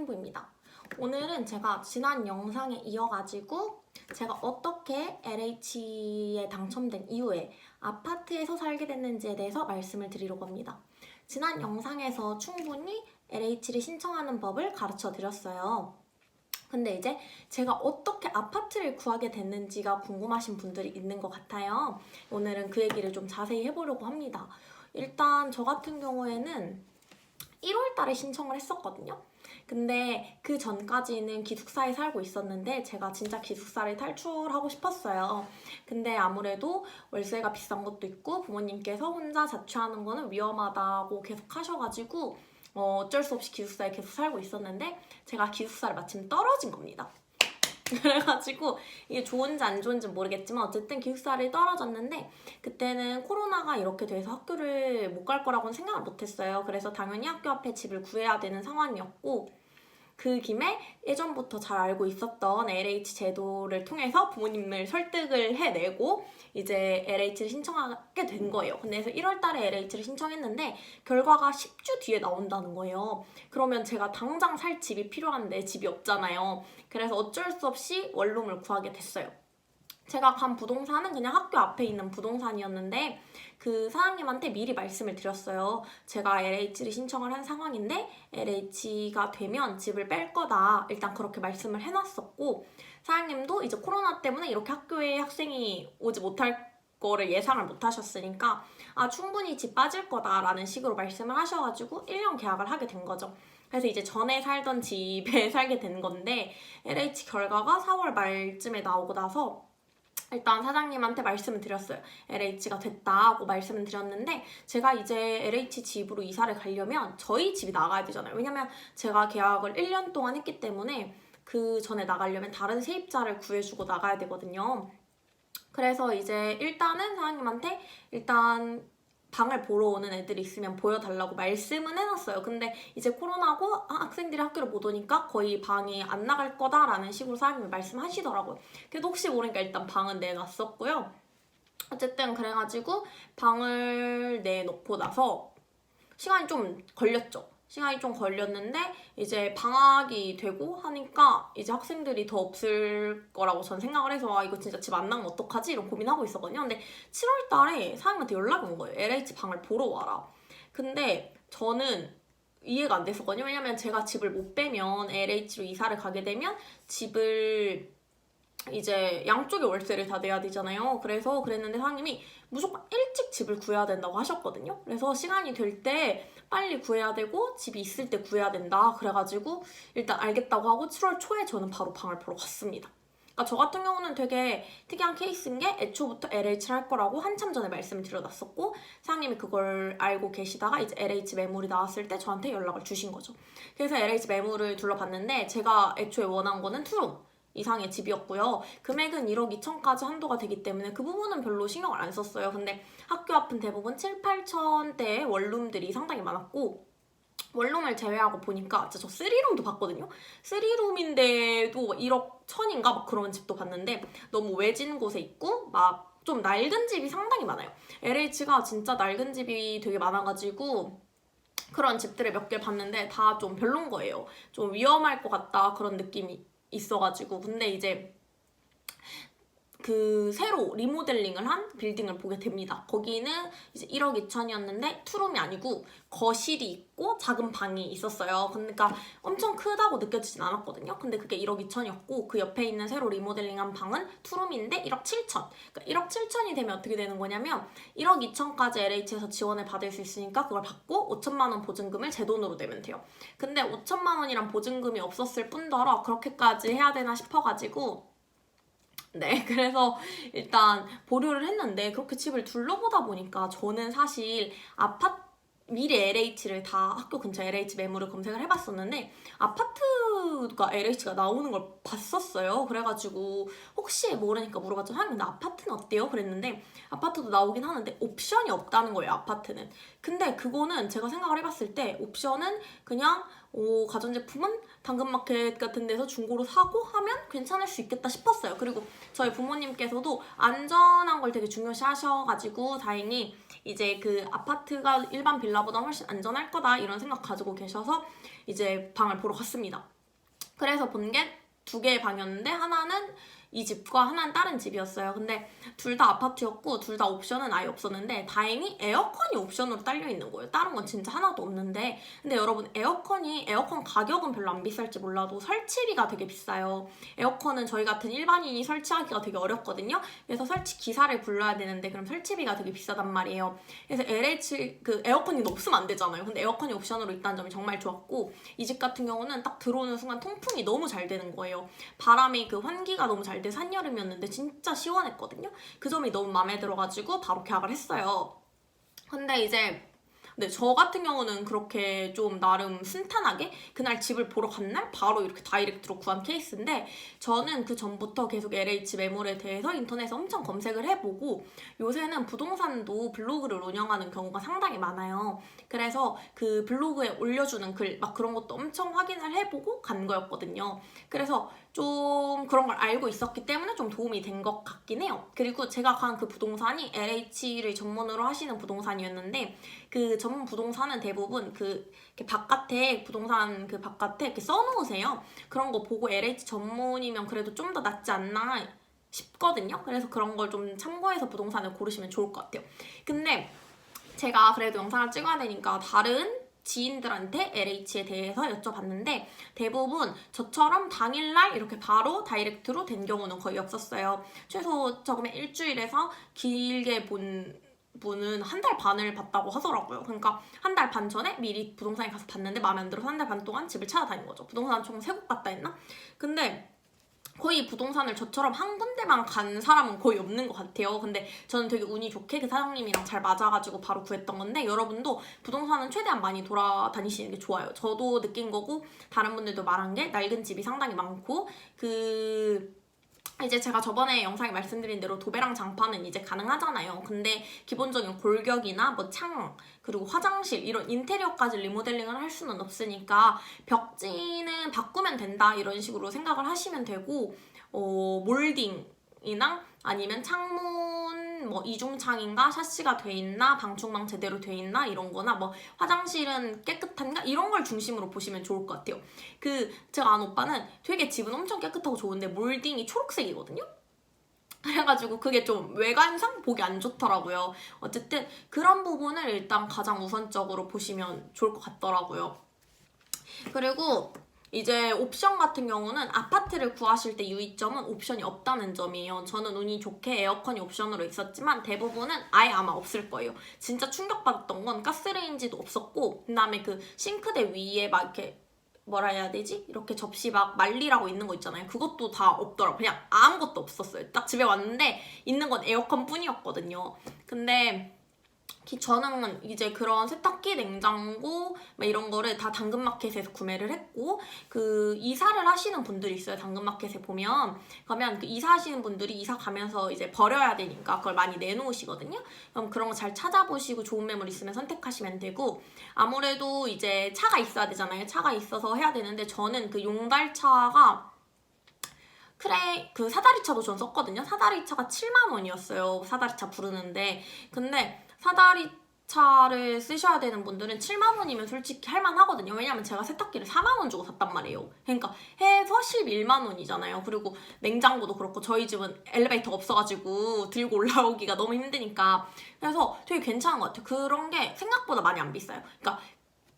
충부입니다. 오늘은 제가 지난 영상에 이어가지고 제가 어떻게 LH에 당첨된 이후에 아파트에서 살게 됐는지에 대해서 말씀을 드리려고 합니다. 지난 영상에서 충분히 LH를 신청하는 법을 가르쳐 드렸어요. 근데 이제 제가 어떻게 아파트를 구하게 됐는지가 궁금하신 분들이 있는 것 같아요. 오늘은 그 얘기를 좀 자세히 해보려고 합니다. 일단 저 같은 경우에는 1월 달에 신청을 했었거든요. 근데 그 전까지는 기숙사에 살고 있었는데 제가 진짜 기숙사를 탈출하고 싶었어요. 근데 아무래도 월세가 비싼 것도 있고 부모님께서 혼자 자취하는 거는 위험하다고 계속 하셔가지고 어쩔 수 없이 기숙사에 계속 살고 있었는데 제가 기숙사를 마침 떨어진 겁니다. 그래가지고 이게 좋은지 안 좋은지 모르겠지만 어쨌든 기숙사를 떨어졌는데 그때는 코로나가 이렇게 돼서 학교를 못 갈 거라고는 생각을 못했어요. 그래서 당연히 학교 앞에 집을 구해야 되는 상황이었고 그 김에 예전부터 잘 알고 있었던 LH 제도를 통해서 부모님을 설득을 해내고 이제 LH를 신청하게 된 거예요. 그래서 1월 달에 LH를 신청했는데 결과가 10주 뒤에 나온다는 거예요. 그러면 제가 당장 살 집이 필요한데 집이 없잖아요. 그래서 어쩔 수 없이 원룸을 구하게 됐어요. 제가 간 부동산은 그냥 학교 앞에 있는 부동산이었는데 그 사장님한테 미리 말씀을 드렸어요. 제가 LH를 신청을 한 상황인데 LH가 되면 집을 뺄 거다. 일단 그렇게 말씀을 해놨었고 사장님도 이제 코로나 때문에 이렇게 학교에 학생이 오지 못할 거를 예상을 못 하셨으니까 충분히 집 빠질 거다라는 식으로 말씀을 하셔가지고 1년 계약을 하게 된 거죠. 그래서 이제 전에 살던 집에 살게 된 건데 LH 결과가 4월 말쯤에 나오고 나서 일단 사장님한테 말씀을 드렸어요. LH가 됐다고 말씀을 드렸는데 제가 이제 LH 집으로 이사를 가려면 저희 집이 나가야 되잖아요. 왜냐면 제가 계약을 1년 동안 했기 때문에 그 전에 나가려면 다른 세입자를 구해주고 나가야 되거든요. 그래서 이제 일단은 사장님한테 일단 방을 보러 오는 애들이 있으면 보여달라고 말씀은 해놨어요. 근데 이제 코로나고 학생들이 학교를 못 오니까 거의 방이 안 나갈 거다라는 식으로 사장님이 말씀하시더라고요. 그래도 혹시 모르니까 일단 방은 내놨었고요. 어쨌든 그래가지고 방을 내놓고 나서 시간이 좀 걸렸죠. 시간이 좀 걸렸는데 이제 방학이 되고 하니까 이제 학생들이 더 없을 거라고 전 생각을 해서 이거 진짜 집 안 나면 어떡하지? 이런 고민하고 있었거든요. 근데 7월 달에 사장님한테 연락이 온 거예요. LH 방을 보러 와라. 근데 저는 이해가 안 됐었거든요. 왜냐면 제가 집을 못 빼면 LH로 이사를 가게 되면 집을 이제 양쪽에 월세를 다 내야 되잖아요. 그래서 그랬는데 사장님이 무조건 일찍 집을 구해야 된다고 하셨거든요. 그래서 시간이 될 때 빨리 구해야 되고 집이 있을 때 구해야 된다. 그래가지고 일단 알겠다고 하고 7월 초에 저는 바로 방을 보러 갔습니다. 그러니까 저 같은 경우는 되게 특이한 케이스인 게 애초부터 LH를 할 거라고 한참 전에 말씀을 드려놨었고 사장님이 그걸 알고 계시다가 이제 LH 매물이 나왔을 때 저한테 연락을 주신 거죠. 그래서 LH 매물을 둘러봤는데 제가 애초에 원한 거는 투룸 이상의 집이었고요. 금액은 1억 2천까지 한도가 되기 때문에 그 부분은 별로 신경을 안 썼어요. 근데 학교 앞은 대부분 7, 8천대의 원룸들이 상당히 많았고 원룸을 제외하고 보니까 진짜 저 3룸도 봤거든요. 3룸인데도 1억 1천인가 막 그런 집도 봤는데 너무 외진 곳에 있고 막 좀 낡은 집이 상당히 많아요. LH가 진짜 낡은 집이 되게 많아가지고 그런 집들을 몇 개 봤는데 다 좀 별론 거예요. 좀 위험할 것 같다 그런 느낌이 있어가지고 근데 이제 그 새로 리모델링을 한 빌딩을 보게 됩니다. 거기는 이제 1억 2천이었는데 투룸이 아니고 거실이 있고 작은 방이 있었어요. 그러니까 엄청 크다고 느껴지진 않았거든요. 근데 그게 1억 2천이었고 그 옆에 있는 새로 리모델링한 방은 투룸인데 1억 7천. 그러니까 1억 7천이 되면 어떻게 되는 거냐면 1억 2천까지 LH에서 지원을 받을 수 있으니까 그걸 받고 5천만 원 보증금을 제 돈으로 내면 돼요. 근데 5천만 원이란 보증금이 없었을 뿐더러 그렇게까지 해야 되나 싶어가지고 네, 그래서 일단 보류를 했는데 그렇게 집을 둘러보다 보니까 저는 사실 미리 LH를 다 학교 근처 LH 매물을 검색을 해봤었는데 아파트가 LH가 나오는 걸 봤었어요. 그래가지고 혹시 모르니까 물어봤죠. 하긴 근데 아파트는 어때요? 그랬는데 아파트도 나오긴 하는데 옵션이 없다는 거예요. 아파트는. 근데 그거는 제가 생각을 해봤을 때 옵션은 그냥 가전제품은 당근마켓 같은 데서 중고로 사고 하면 괜찮을 수 있겠다 싶었어요. 그리고 저희 부모님께서도 안전한 걸 되게 중요시 하셔가지고 다행히 이제 그 아파트가 일반 빌라보다 훨씬 안전할 거다 이런 생각 가지고 계셔서 이제 방을 보러 갔습니다. 그래서 본 게 2개의 방이었는데 하나는 이 집과 하나는 다른 집이었어요. 근데 둘 다 아파트였고 둘 다 옵션은 아예 없었는데 다행히 에어컨이 옵션으로 딸려 있는 거예요. 다른 건 진짜 하나도 없는데 근데 여러분 에어컨 가격은 별로 안 비쌀지 몰라도 설치비가 되게 비싸요. 에어컨은 저희 같은 일반인이 설치하기가 되게 어렵거든요. 그래서 설치 기사를 불러야 되는데 그럼 설치비가 되게 비싸단 말이에요. 그래서 LH 그 에어컨이 없으면 안 되잖아요. 근데 에어컨이 옵션으로 있다는 점이 정말 좋았고 이 집 같은 경우는 딱 들어오는 순간 통풍이 너무 잘 되는 거예요. 바람이 그 환기가 너무 잘 돼 한여름이었는데 진짜 시원했거든요. 그 점이 너무 마음에 들어가지고 바로 계약을 했어요. 근데 이제 저 같은 경우는 그렇게 좀 나름 순탄하게 그날 집을 보러 간 날 바로 이렇게 다이렉트로 구한 케이스인데 저는 그 전부터 계속 LH 매물에 대해서 인터넷에 엄청 검색을 해보고 요새는 부동산도 블로그를 운영하는 경우가 상당히 많아요. 그래서 그 블로그에 올려주는 글 막 그런 것도 엄청 확인을 해보고 간 거였거든요. 그래서 좀 그런 걸 알고 있었기 때문에 좀 도움이 된 것 같긴 해요. 그리고 제가 간 그 부동산이 LH를 전문으로 하시는 부동산이었는데 그 전문 부동산은 대부분 그 바깥에 부동산 그 바깥에 이렇게 써놓으세요. 그런 거 보고 LH 전문이면 그래도 좀 더 낫지 않나 싶거든요. 그래서 그런 걸 좀 참고해서 부동산을 고르시면 좋을 것 같아요. 근데 제가 그래도 영상을 찍어야 되니까 다른 지인들한테 LH에 대해서 여쭤봤는데 대부분 저처럼 당일날 이렇게 바로 다이렉트로 된 경우는 거의 없었어요. 최소 적으면 일주일에서 길게 본 분은 1달 반을 봤다고 하더라고요. 그러니까 1달 반 전에 미리 부동산에 가서 봤는데 마음에 안 들어서 1달 반 동안 집을 찾아다닌 거죠. 부동산 총 3곳 갔다 했나? 근데 거의 부동산을 저처럼 한 군데만 간 사람은 거의 없는 것 같아요. 근데 저는 되게 운이 좋게 그 사장님이랑 잘 맞아가지고 바로 구했던 건데 여러분도 부동산은 최대한 많이 돌아다니시는 게 좋아요. 저도 느낀 거고 다른 분들도 말한 게 낡은 집이 상당히 많고 이제 제가 저번에 영상에 말씀드린 대로 도배랑 장판은 이제 가능하잖아요. 근데 기본적인 골격이나 뭐 창, 그리고 화장실 이런 인테리어까지 리모델링을 할 수는 없으니까 벽지는 바꾸면 된다 이런 식으로 생각을 하시면 되고 몰딩이나 아니면 창문 뭐 이중창인가 샤시가 돼 있나 방충망 제대로 돼 있나 이런 거나 뭐 화장실은 깨끗한가 이런 걸 중심으로 보시면 좋을 것 같아요. 제가 아는 오빠는 되게 집은 엄청 깨끗하고 좋은데 몰딩이 초록색이거든요. 그래가지고 그게 좀 외관상 보기 안 좋더라고요. 어쨌든 그런 부분을 일단 가장 우선적으로 보시면 좋을 것 같더라고요. 그리고 이제 옵션 같은 경우는 아파트를 구하실 때 유의점은 옵션이 없다는 점이에요. 저는 운이 좋게 에어컨이 옵션으로 있었지만 대부분은 아예 아마 없을 거예요. 진짜 충격받았던 건 가스레인지도 없었고 그다음에 그 싱크대 위에 막 이렇게 뭐라 해야 되지? 이렇게 접시 막 말리라고 있는 거 있잖아요. 그것도 다 없더라고요. 그냥 아무것도 없었어요. 딱 집에 왔는데 있는 건 에어컨 뿐이었거든요. 근데 저는 이제 그런 세탁기, 냉장고 막 이런 거를 다 당근마켓에서 구매를 했고 그 이사를 하시는 분들이 있어요. 당근마켓에 보면 그러면 그 이사하시는 분들이 이사 가면서 이제 버려야 되니까 그걸 많이 내놓으시거든요. 그럼 그런 거 잘 찾아보시고 좋은 매물 있으면 선택하시면 되고 아무래도 이제 차가 있어야 되잖아요. 차가 있어서 해야 되는데 저는 그 용달차가 그 사다리차도 전 썼거든요. 사다리차가 7만 원이었어요. 사다리차 부르는데 근데 사다리차를 쓰셔야 되는 분들은 7만 원이면 솔직히 할만하거든요. 왜냐면 제가 세탁기를 4만 원 주고 샀단 말이에요. 그러니까 해서 11만 원이잖아요. 그리고 냉장고도 그렇고 저희 집은 엘리베이터가 없어가지고 들고 올라오기가 너무 힘드니까 그래서 되게 괜찮은 것 같아요. 그런 게 생각보다 많이 안 비싸요. 그러니까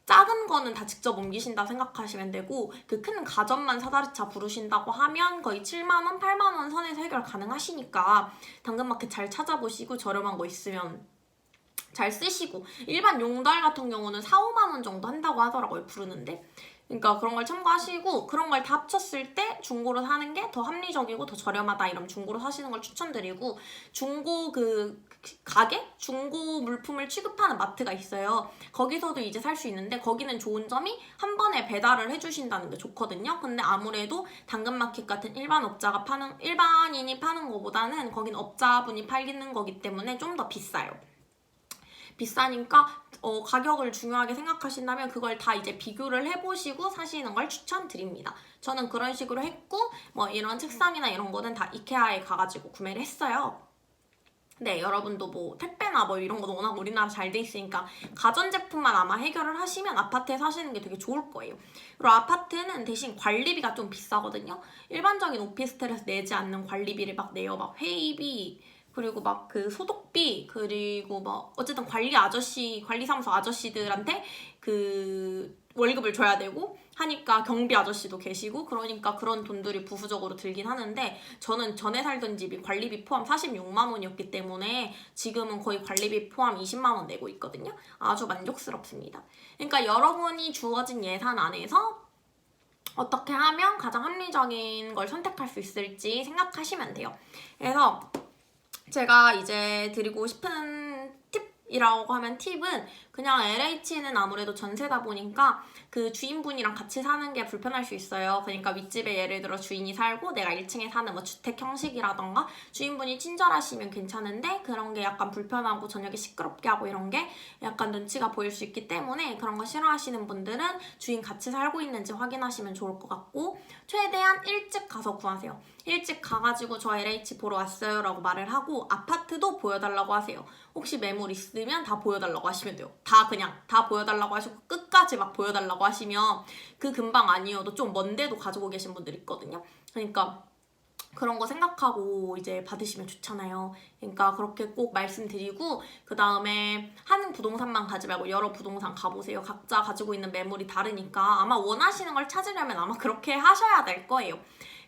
작은 거는 다 직접 옮기신다 생각하시면 되고 그 큰 가전만 사다리차 부르신다고 하면 거의 7만 원, 8만 원 선에서 해결 가능하시니까 당근마켓 잘 찾아보시고 저렴한 거 있으면 잘 쓰시고 일반 용달 같은 경우는 4, 5만 원 정도 한다고 하더라고요. 부르는데 그러니까 그런 걸 참고하시고 그런 걸 다 합쳤을 때 중고로 사는 게 더 합리적이고 더 저렴하다 이러면 중고로 사시는 걸 추천드리고 중고 가게? 중고 물품을 취급하는 마트가 있어요. 거기서도 이제 살 수 있는데 거기는 좋은 점이 한 번에 배달을 해주신다는 게 좋거든요. 근데 아무래도 당근마켓 같은 일반인이 파는 거보다는 거긴 업자분이 팔리는 거기 때문에 좀 더 비싸요. 비싸니까 가격을 중요하게 생각하신다면 그걸 다 이제 비교를 해보시고 사시는 걸 추천드립니다. 저는 그런 식으로 했고 뭐 이런 책상이나 이런 거는 다 이케아에 가가지고 구매를 했어요. 네, 여러분도 뭐 택배나 뭐 이런 거 워낙 우리나라 잘 돼 있으니까 가전제품만 아마 해결을 하시면 아파트에 사시는 게 되게 좋을 거예요. 그리고 아파트는 대신 관리비가 좀 비싸거든요. 일반적인 오피스텔에서 내지 않는 관리비를 막 내요. 막 회의비, 그리고 막 그 소독비, 그리고 막 어쨌든 관리사무소 아저씨들한테 그 월급을 줘야 되고 하니까 경비 아저씨도 계시고 그러니까 그런 돈들이 부수적으로 들긴 하는데 저는 전에 살던 집이 관리비 포함 46만 원이었기 때문에 지금은 거의 관리비 포함 20만 원 내고 있거든요. 아주 만족스럽습니다. 그러니까 여러분이 주어진 예산 안에서 어떻게 하면 가장 합리적인 걸 선택할 수 있을지 생각하시면 돼요. 그래서 제가 이제 드리고 싶은 팁이라고 하면 팁은 그냥 LH는 아무래도 전세다 보니까 그 주인분이랑 같이 사는 게 불편할 수 있어요. 그러니까 윗집에 예를 들어 주인이 살고 내가 1층에 사는 뭐 주택 형식이라던가 주인분이 친절하시면 괜찮은데 그런 게 약간 불편하고 저녁에 시끄럽게 하고 이런 게 약간 눈치가 보일 수 있기 때문에 그런 거 싫어하시는 분들은 주인 같이 살고 있는지 확인하시면 좋을 것 같고 최대한 일찍 가서 구하세요. 일찍 가가지고 저 LH 보러 왔어요 라고 말을 하고 아파트도 보여달라고 하세요. 혹시 매물 있으면 다 보여달라고 하시면 돼요. 다 보여달라고 하시고 끝까지 막 보여달라고 하시면 그 근방 아니어도 좀 먼데도 가지고 계신 분들 있거든요. 그러니까 그런 거 생각하고 이제 받으시면 좋잖아요. 그러니까 그렇게 꼭 말씀드리고 그 다음에 한 부동산만 가지 말고 여러 부동산 가보세요. 각자 가지고 있는 매물이 다르니까 아마 원하시는 걸 찾으려면 아마 그렇게 하셔야 될 거예요.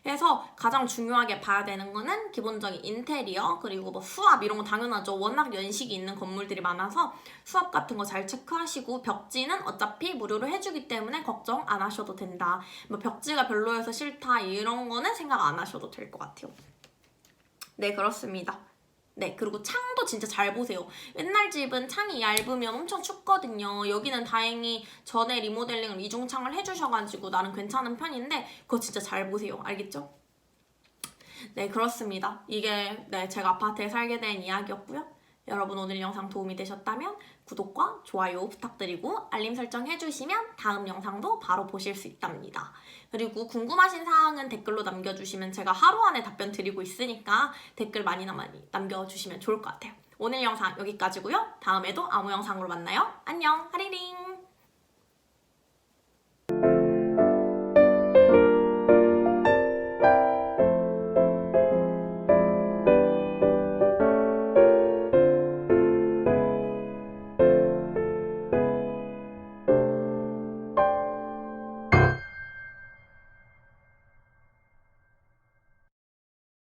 그래서 가장 중요하게 봐야 되는 거는 기본적인 인테리어 그리고 뭐 수압 이런 거 당연하죠. 워낙 연식이 있는 건물들이 많아서 수압 같은 거 잘 체크하시고 벽지는 어차피 무료로 해주기 때문에 걱정 안 하셔도 된다. 뭐 벽지가 별로여서 싫다 이런 거는 생각 안 하셔도 될 것 같아요. 네, 그렇습니다. 네, 그리고 창도 진짜 잘 보세요. 옛날 집은 창이 얇으면 엄청 춥거든요. 여기는 다행히 전에 리모델링을 이중창을 해주셔가지고 나는 괜찮은 편인데 그거 진짜 잘 보세요. 알겠죠? 네, 그렇습니다. 이게 네, 제가 아파트에 살게 된 이야기였고요. 여러분 오늘 영상 도움이 되셨다면 구독과 좋아요 부탁드리고 알림 설정 해주시면 다음 영상도 바로 보실 수 있답니다. 그리고 궁금하신 사항은 댓글로 남겨주시면 제가 하루 안에 답변 드리고 있으니까 댓글 많이 남겨주시면 좋을 것 같아요. 오늘 영상 여기까지고요. 다음에도 아무 영상으로 만나요. 안녕, 하리링!